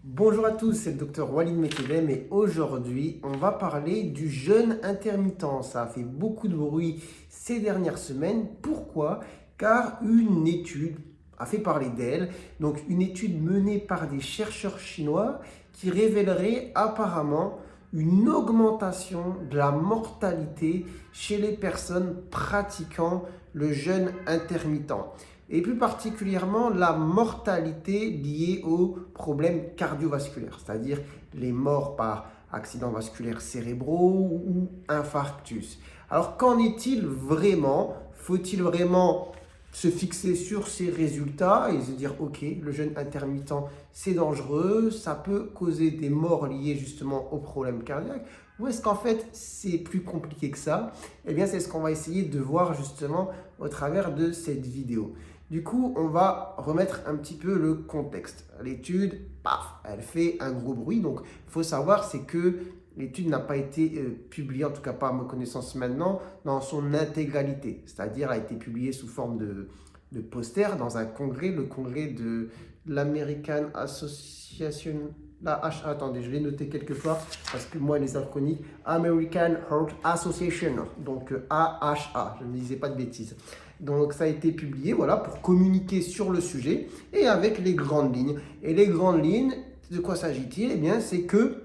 Bonjour à tous, c'est le docteur Walid Mekedem et aujourd'hui on va parler du jeûne intermittent. Ça a fait beaucoup de bruit ces dernières semaines. Pourquoi? Car une étude a fait parler d'elle, donc une étude menée par des chercheurs chinois qui révélerait apparemment une augmentation de la mortalité chez les personnes pratiquant le jeûne intermittent et plus particulièrement la mortalité liée aux problèmes cardiovasculaires, c'est-à-dire les morts par accidents vasculaires cérébraux ou infarctus. Alors qu'en est-il vraiment? Faut-il vraiment se fixer sur ces résultats et se dire ok, le jeûne intermittent c'est dangereux, ça peut causer des morts liées justement aux problèmes cardiaques, ou est-ce qu'en fait c'est plus compliqué que ça? Eh bien c'est ce qu'on va essayer de voir justement au travers de cette vidéo. Du coup, on va remettre un petit peu le contexte. L'étude, paf, elle fait un gros bruit. Donc, il faut savoir, c'est que l'étude n'a pas été publiée, en tout cas pas à ma connaissance maintenant, dans son intégralité. C'est-à-dire, a été publiée sous forme de poster dans un congrès, le congrès de l'American Association, attendez, je l'ai noté quelque part, parce que moi, les acronymes, American Heart Association, donc AHA, je ne me disais pas de bêtises. Donc ça a été publié, voilà, pour communiquer sur le sujet et avec les grandes lignes. Et les grandes lignes, de quoi s'agit-il? Eh bien, c'est que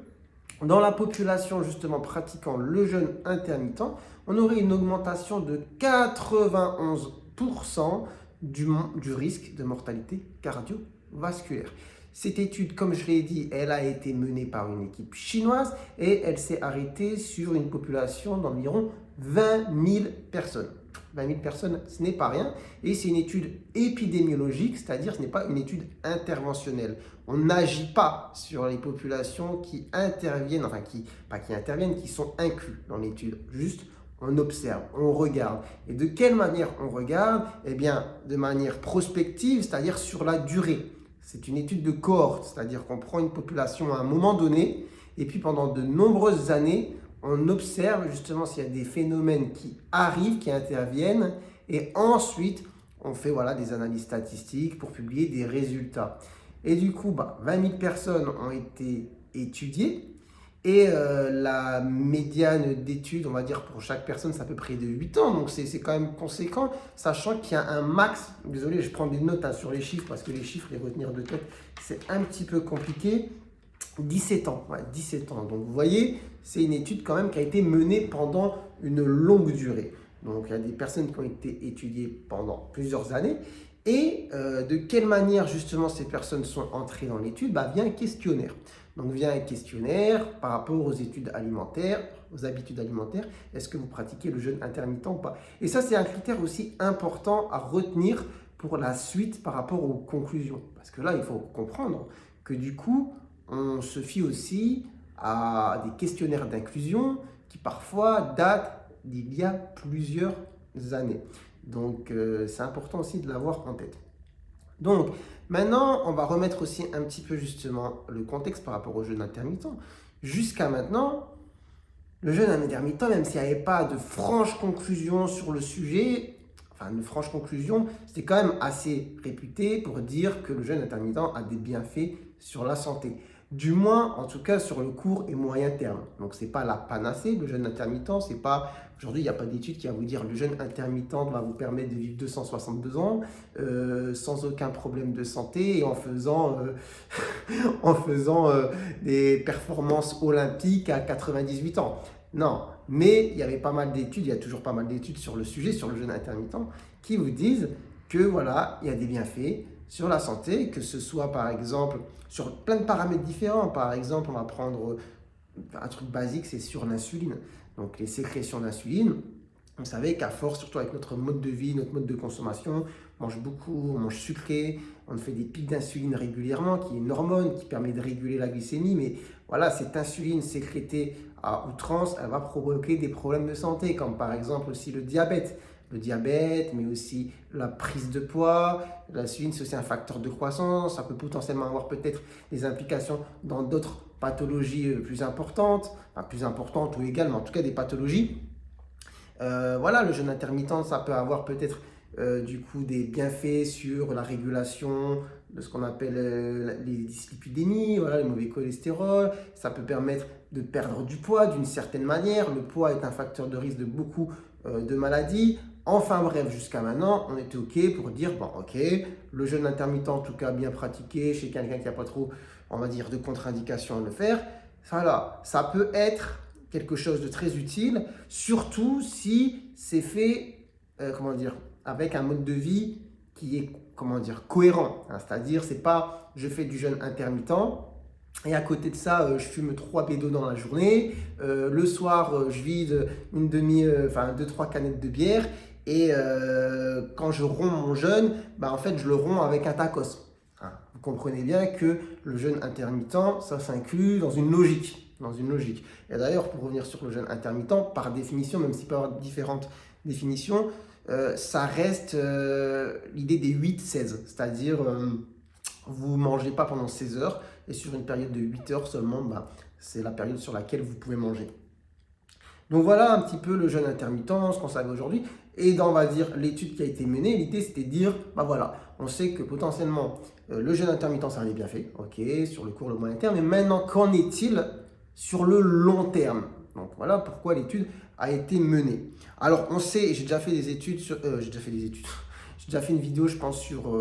dans la population justement pratiquant le jeûne intermittent, on aurait une augmentation de 91% du risque de mortalité cardiovasculaire. Cette étude, comme je l'ai dit, elle a été menée par une équipe chinoise et elle s'est arrêtée sur une population d'environ 20 000 personnes. 20 000 personnes, ce n'est pas rien. Et c'est une étude épidémiologique, c'est-à-dire ce n'est pas une étude interventionnelle. On n'agit pas sur les populations qui interviennent, enfin pas qui interviennent, qui sont inclus dans l'étude. Juste, on observe, on regarde. Et de quelle manière on regarde? Eh bien, de manière prospective, c'est-à-dire sur la durée. C'est une étude de cohorte, c'est-à-dire qu'on prend une population à un moment donné, et puis pendant de nombreuses années, on observe justement s'il y a des phénomènes qui arrivent, qui interviennent, et ensuite, on fait des analyses statistiques pour publier des résultats. Et du coup, 20 000 personnes ont été étudiées, et la médiane d'études, on va dire pour chaque personne, c'est à peu près de 8 ans, donc c'est quand même conséquent, sachant qu'il y a un max, désolé, je prends des notes sur les chiffres, parce que les chiffres, les retenir de tête, c'est un petit peu compliqué. 17 ans, 17 ans. Donc vous voyez, c'est une étude quand même qui a été menée pendant une longue durée. Donc il y a des personnes qui ont été étudiées pendant plusieurs années. Et de quelle manière justement ces personnes sont entrées dans l'étude? Via un questionnaire. Donc via un questionnaire par rapport aux études alimentaires, aux habitudes alimentaires. Est-ce que vous pratiquez le jeûne intermittent ou pas? Et ça, c'est un critère aussi important à retenir pour la suite par rapport aux conclusions. Parce que là, il faut comprendre que du coup, on se fie aussi à des questionnaires d'inclusion qui parfois datent d'il y a plusieurs années. Donc, c'est important aussi de l'avoir en tête. Donc, maintenant, on va remettre aussi un petit peu justement le contexte par rapport au jeûne intermittent. Jusqu'à maintenant, le jeûne intermittent, même s'il n'y avait pas de franche conclusion sur le sujet, enfin une franche conclusion, c'était quand même assez réputé pour dire que le jeûne intermittent a des bienfaits sur la santé. Du moins, en tout cas, sur le court et moyen terme. Donc, ce n'est pas la panacée, le jeûne intermittent. C'est pas, aujourd'hui, il n'y a pas d'étude qui va vous dire le jeûne intermittent va vous permettre de vivre 262 ans sans aucun problème de santé et en faisant, des performances olympiques à 98 ans. Non, mais il y avait pas mal d'études, il y a toujours pas mal d'études sur le sujet, sur le jeûne intermittent, qui vous disent que voilà, il y a des bienfaits sur la santé, que ce soit par exemple sur plein de paramètres différents. Par exemple, on va prendre un truc basique, c'est sur l'insuline. Donc les sécrétions d'insuline, vous savez qu'à force, surtout avec notre mode de vie, notre mode de consommation, on mange beaucoup, on mange sucré, on fait des pics d'insuline régulièrement, qui est une hormone qui permet de réguler la glycémie. Mais voilà, cette insuline sécrétée à outrance, elle va provoquer des problèmes de santé, comme par exemple aussi le diabète. Le diabète, mais aussi la prise de poids. L'insuline, c'est aussi un facteur de croissance. Ça peut potentiellement avoir peut-être des implications dans d'autres pathologies plus importantes, enfin plus importantes ou égales, mais en tout cas des pathologies. Le jeûne intermittent, ça peut avoir peut-être du coup des bienfaits sur la régulation de ce qu'on appelle les dyslipidémies, voilà, le mauvais cholestérol. Ça peut permettre de perdre du poids d'une certaine manière. Le poids est un facteur de risque de beaucoup de maladies. Enfin bref, jusqu'à maintenant, on était OK pour dire, bon OK, le jeûne intermittent, en tout cas bien pratiqué, chez quelqu'un qui n'a pas trop, on va dire, de contre-indication à le faire, voilà, ça peut être quelque chose de très utile, surtout si c'est fait, comment dire, avec un mode de vie qui est, comment dire, cohérent. Hein, c'est-à-dire, c'est pas je fais du jeûne intermittent et à côté de ça, je fume 3 bédos dans la journée. Le soir, je vide une enfin 2-3 canettes de bière. Et quand je romps mon jeûne, bah, en fait, je le romps avec un tacos. Hein, vous comprenez bien que le jeûne intermittent, ça s'inclut dans une logique. Dans une logique. Et d'ailleurs, pour revenir sur le jeûne intermittent, par définition, même s'il peut y avoir différentes définitions, ça reste l'idée des 8-16. C'est-à-dire, vous ne mangez pas pendant 16 heures et sur une période de 8 heures seulement, bah, c'est la période sur laquelle vous pouvez manger. Donc voilà un petit peu le jeûne intermittent, ce qu'on savait aujourd'hui. Et dans, on va dire, l'étude qui a été menée, l'idée c'était de dire, bah voilà, on sait que potentiellement le jeûne intermittent, ça en est bien fait, ok, sur le court, le moyen terme, mais maintenant, qu'en est-il sur le long terme? Donc voilà pourquoi l'étude a été menée. Alors on sait, j'ai déjà fait des études sur, j'ai déjà fait une vidéo, je pense, sur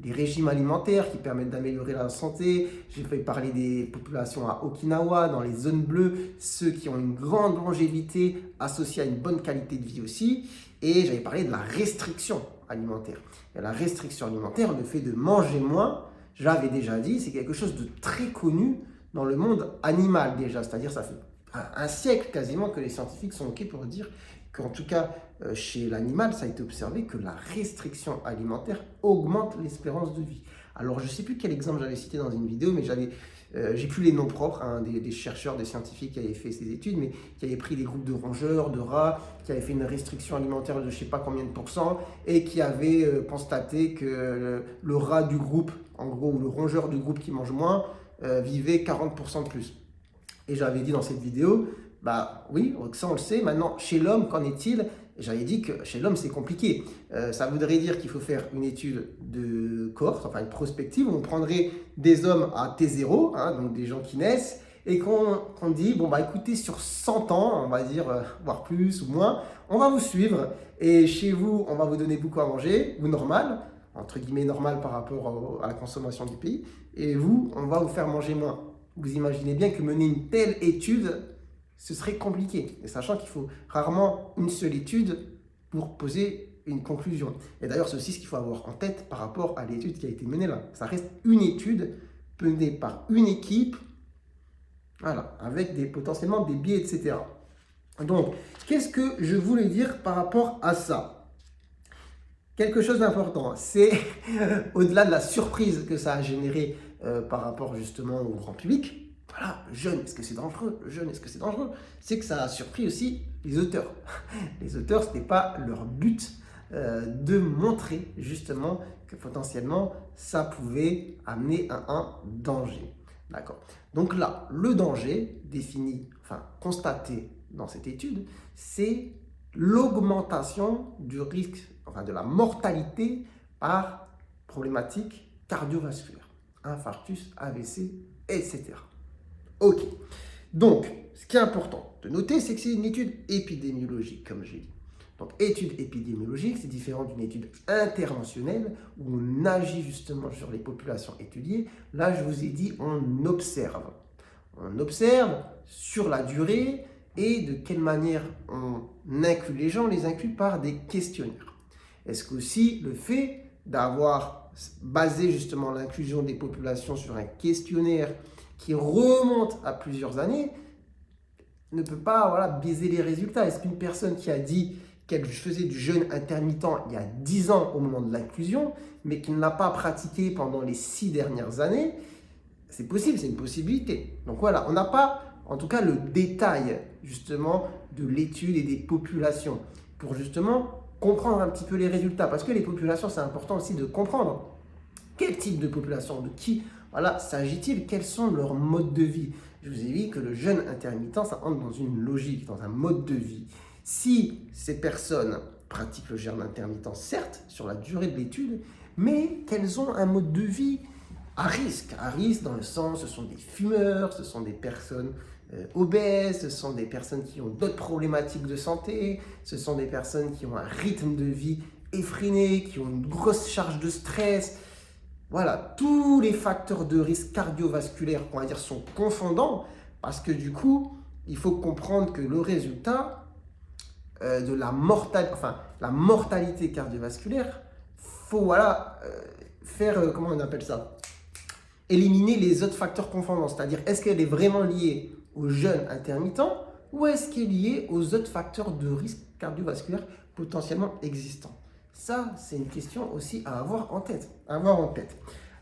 les régimes alimentaires qui permettent d'améliorer la santé. J'ai fait parler des populations à Okinawa, dans les zones bleues, ceux qui ont une grande longévité associée à une bonne qualité de vie aussi. Et j'avais parlé de la restriction alimentaire. Et la restriction alimentaire, le fait de manger moins, j'avais déjà dit, c'est quelque chose de très connu dans le monde animal déjà. C'est-à-dire, ça fait un siècle quasiment que les scientifiques sont OK pour dire qu'en tout cas, chez l'animal, ça a été observé que la restriction alimentaire augmente l'espérance de vie. Alors, je ne sais plus quel exemple j'avais cité dans une vidéo, mais j'ai plus les noms propres, hein, des chercheurs, des scientifiques qui avaient fait ces études, mais qui avaient pris des groupes de rongeurs, de rats, qui avaient fait une restriction alimentaire de je ne sais pas combien de pourcents, et qui avaient constaté que le rat du groupe, en gros, ou le rongeur du groupe qui mange moins, vivait 40% de plus. Et j'avais dit dans cette vidéo, bah oui, ça on le sait. Maintenant, chez l'homme, qu'en est-il? J'avais dit que chez l'homme, c'est compliqué. Ça voudrait dire qu'il faut faire une étude de cohorte, enfin une prospective, où on prendrait des hommes à T0, hein, donc des gens qui naissent, et qu'on dit, bon bah écoutez, sur 100 ans, on va dire, voire plus ou moins, on va vous suivre, et chez vous, on va vous donner beaucoup à manger, ou normal, entre guillemets normal par rapport à la consommation du pays, et vous, on va vous faire manger moins. Vous imaginez bien que mener une telle étude, ce serait compliqué. Et sachant qu'il faut rarement une seule étude pour poser une conclusion. Et d'ailleurs, c'est aussi ce qu'il faut avoir en tête par rapport à l'étude qui a été menée là. Ça reste une étude menée par une équipe, voilà, avec potentiellement des biais, etc. Donc, qu'est-ce que je voulais dire par rapport à ça? Quelque chose d'important, c'est au-delà de la surprise que ça a généré par rapport justement au grand public, voilà, le jeûne, est-ce que c'est dangereux? Le jeûne, est-ce que c'est dangereux? C'est que ça a surpris aussi les auteurs. Les auteurs, ce n'était pas leur but de montrer justement que potentiellement ça pouvait amener à un danger. D'accord. Donc là, le danger défini, enfin constaté dans cette étude, c'est l'augmentation du risque, enfin de la mortalité par problématique cardiovasculaire, infarctus, AVC, etc. Ok, donc ce qui est important de noter, c'est que c'est une étude épidémiologique, comme j'ai dit. Donc étude épidémiologique, c'est différent d'une étude interventionnelle où on agit justement sur les populations étudiées. Là, je vous ai dit, on observe. On observe sur la durée et de quelle manière on inclut les gens. On les inclut par des questionnaires. Est-ce qu'aussi le fait d'avoir basé justement l'inclusion des populations sur un questionnaire qui remonte à plusieurs années ne peut pas, voilà, biaiser les résultats? Est-ce qu'une personne qui a dit qu'elle faisait du jeûne intermittent il y a 10 ans au moment de l'inclusion, mais qui ne l'a pas pratiqué pendant les 6 dernières années, c'est possible, c'est une possibilité. Donc voilà, on n'a pas en tout cas le détail justement de l'étude et des populations pour justement comprendre un petit peu les résultats. Parce que les populations, c'est important aussi de comprendre quel type de population, de qui, voilà, s'agit-il, quels sont leurs modes de vie. Je vous ai dit que le jeûne intermittent, ça entre dans une logique, dans un mode de vie. Si ces personnes pratiquent le jeûne intermittent, certes, sur la durée de l'étude, mais qu'elles ont un mode de vie À risque dans le sens, ce sont des fumeurs, ce sont des personnes obèses, ce sont des personnes qui ont d'autres problématiques de santé, ce sont des personnes qui ont un rythme de vie effréné, qui ont une grosse charge de stress. Voilà, tous les facteurs de risque cardiovasculaire, on va dire, sont confondants parce que du coup, il faut comprendre que le résultat de la mortalité cardiovasculaire, faut voilà, faire, comment on appelle ça, éliminer les autres facteurs confondants. C'est-à-dire, est-ce qu'elle est vraiment liée au jeûne intermittent ou est-ce qu'elle est liée aux autres facteurs de risque cardiovasculaire potentiellement existants? Ça, c'est une question aussi à avoir en tête.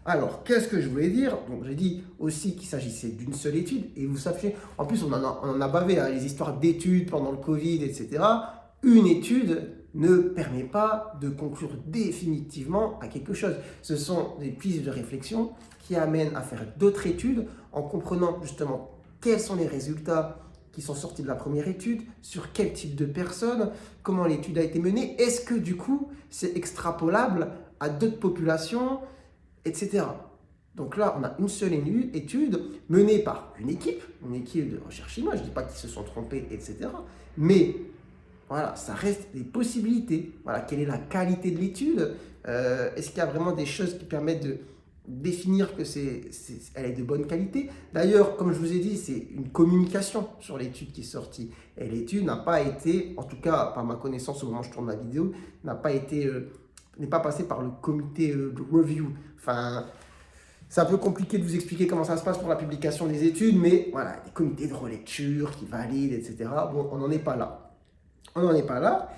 Alors, qu'est-ce que je voulais dire? Donc, j'ai dit aussi qu'il s'agissait d'une seule étude. Et vous savez, en plus, on en a bavé, hein, les histoires d'études pendant le Covid, etc. Une étude ne permet pas de conclure définitivement à quelque chose. Ce sont des pistes de réflexion qui amènent à faire d'autres études en comprenant justement quels sont les résultats qui sont sortis de la première étude, sur quel type de personnes, comment l'étude a été menée, est-ce que du coup c'est extrapolable à d'autres populations, etc. Donc là, on a une seule étude menée par une équipe de recherche chinoise, je ne dis pas qu'ils se sont trompés, etc. Mais voilà, ça reste des possibilités. Voilà, quelle est la qualité de l'étude? Est-ce qu'il y a vraiment des choses qui permettent de définir que elle est de bonne qualité? D'ailleurs, comme je vous ai dit, c'est une communication sur l'étude qui est sortie. Et l'étude n'a pas été, en tout cas par ma connaissance au moment où je tourne la vidéo, n'est pas passée par le comité de review. Enfin, c'est un peu compliqué de vous expliquer comment ça se passe pour la publication des études, mais voilà, des comités de relecture qui valident, etc. Bon, on n'en est pas là.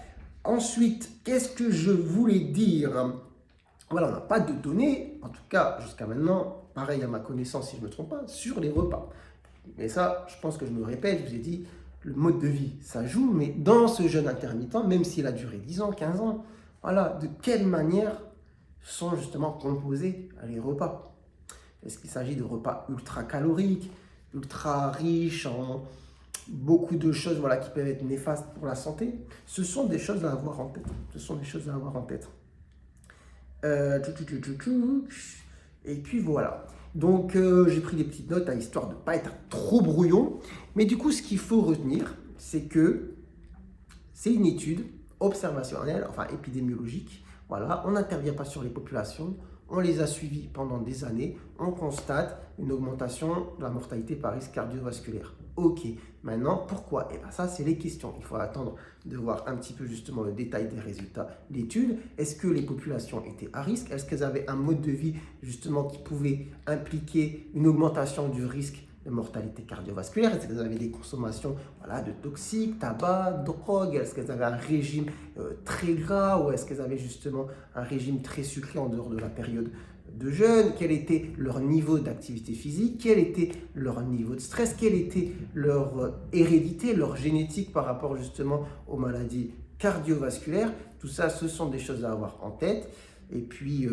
Ensuite, qu'est-ce que je voulais dire? Voilà, on n'a pas de données, en tout cas jusqu'à maintenant, pareil à ma connaissance si je ne me trompe pas, sur les repas. Mais ça, je pense que je me répète, je vous ai dit, le mode de vie, ça joue, mais dans ce jeûne intermittent, même s'il a duré 10 ans, 15 ans, voilà, de quelle manière sont justement composés les repas? Est-ce qu'il s'agit de repas ultra caloriques, ultra riches en beaucoup de choses voilà, qui peuvent être néfastes pour la santé? Ce sont des choses à avoir en tête. Et puis voilà. Donc j'ai pris des petites notes histoire de ne pas être trop brouillon. Mais du coup, ce qu'il faut retenir, c'est que c'est une étude observationnelle, enfin épidémiologique. Voilà, on n'intervient pas sur les populations, on les a suivis pendant des années, on constate une augmentation de la mortalité par risque cardiovasculaire. Ok, maintenant pourquoi? Et bien ça, c'est les questions. Il faut attendre de voir un petit peu justement le détail des résultats d'études. Est-ce que les populations étaient à risque? Est-ce qu'elles avaient un mode de vie justement qui pouvait impliquer une augmentation du risque de mortalité cardiovasculaire? Est-ce qu'elles avaient des consommations voilà, de toxiques, tabac, drogue? Est-ce qu'elles avaient un régime très gras ou est-ce qu'elles avaient justement un régime très sucré en dehors de la période de jeûne? Quel était leur niveau d'activité physique? Quel était leur niveau de stress? Quelle était leur hérédité, leur génétique par rapport justement aux maladies cardiovasculaires? Tout ça, ce sont des choses à avoir en tête et puis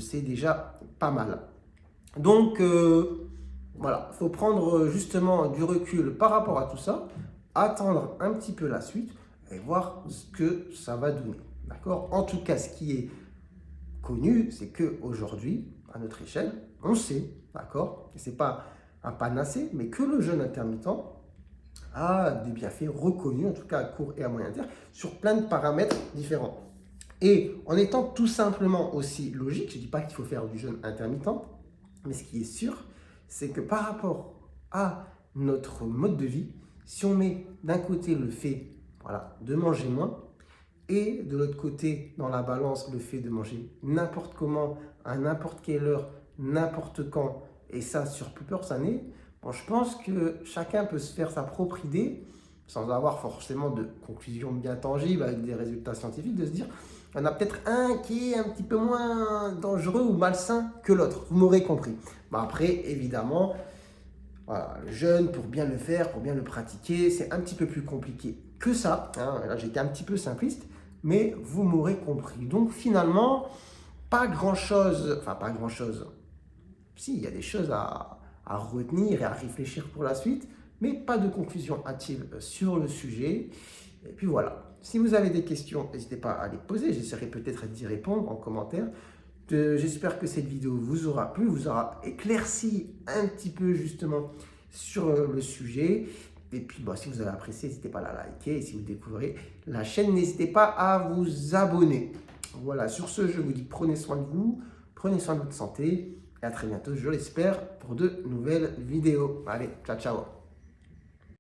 c'est déjà pas mal. Donc voilà, il faut prendre justement du recul par rapport à tout ça, attendre un petit peu la suite et voir ce que ça va donner. D'accord? En tout cas, ce qui est connu, c'est qu'aujourd'hui, à notre échelle, on sait, d'accord, et ce n'est pas un panacée, mais que le jeûne intermittent a des bienfaits reconnus, en tout cas à court et à moyen terme, sur plein de paramètres différents. Et en étant tout simplement aussi logique, je ne dis pas qu'il faut faire du jeûne intermittent, mais ce qui est sûr, c'est que par rapport à notre mode de vie, si on met d'un côté le fait voilà, de manger moins, et de l'autre côté, dans la balance, le fait de manger n'importe comment, à n'importe quelle heure, n'importe quand, et ça sur plusieurs années, bon, je pense que chacun peut se faire sa propre idée, sans avoir forcément de conclusion bien tangible avec des résultats scientifiques, de se dire, il y en a peut-être un qui est un petit peu moins dangereux ou malsain que l'autre. Vous m'aurez compris. Bon, après, évidemment, voilà, le jeûne, pour bien le faire, pour bien le pratiquer, c'est un petit peu plus compliqué que ça. Hein. Là, j'ai été un petit peu simpliste, mais vous m'aurez compris. Donc finalement, pas grand-chose, si, il y a des choses à retenir et à réfléchir pour la suite, mais pas de conclusion hâtive sur le sujet. Et puis voilà, si vous avez des questions, n'hésitez pas à les poser, j'essaierai peut-être d'y répondre en commentaire. J'espère que cette vidéo vous aura plu, vous aura éclairci un petit peu justement sur le sujet. Et puis, si vous avez apprécié, n'hésitez pas à la liker. Et si vous découvrez la chaîne, n'hésitez pas à vous abonner. Voilà, sur ce, je vous dis prenez soin de vous, prenez soin de votre santé. Et à très bientôt, je l'espère, pour de nouvelles vidéos. Allez, ciao, ciao.